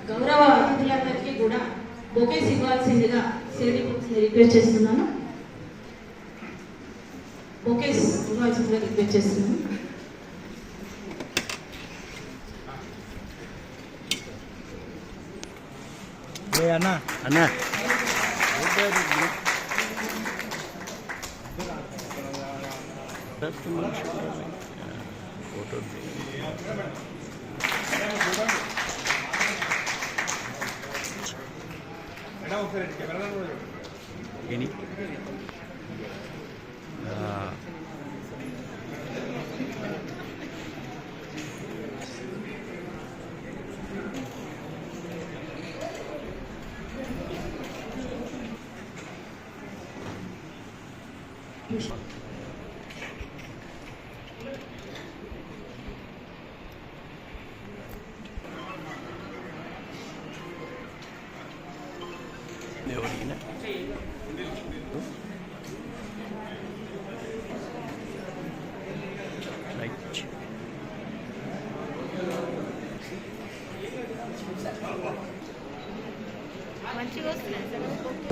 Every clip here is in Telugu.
గౌరవ అతిథులందరికీ కూడా బొకేస్ ఇవ్వాల్సిందిగా రిక్వెస్ట్ చేస్తున్నాను. బొకేస్ ఇవ్వాల్సిందిగా రిక్వెస్ట్ చేస్తున్నాను. అన్నా అన్నా ఫోటో ini Neurina.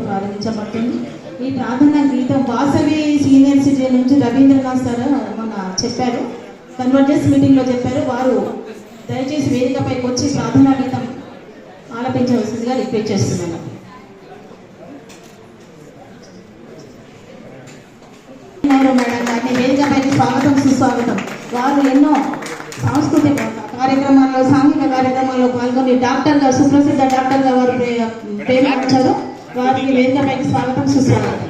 ప్రారంభించబడుతుంది. ఈ ప్రార్థన గీతం వాసవి సీనియర్ సిటిజన్ నుంచి రవీంద్రనాథ్ సార్ మొన్న చెప్పారు, కన్వర్జెన్స్ మీటింగ్లో చెప్పారు. వారు దయచేసి వేదికపైకి వచ్చి ప్రార్థనా గీతం ఆలపించవలసిందిగా రిక్వెస్ట్ చేస్తున్నాను. మేడం గారిని వేదికపైకి స్వాగతం సుస్వాగతం. వారు ఎన్నో సాంస్కృతిక కార్యక్రమాల్లో సాంఘిక కార్యక్రమాల్లో పాల్గొని డాక్టర్గా సుప్రసిద్ధ డాక్టర్గా వారు ప్రేమించారు. వారికి వేదికపైకి స్వాగతం సుస్వాగతం.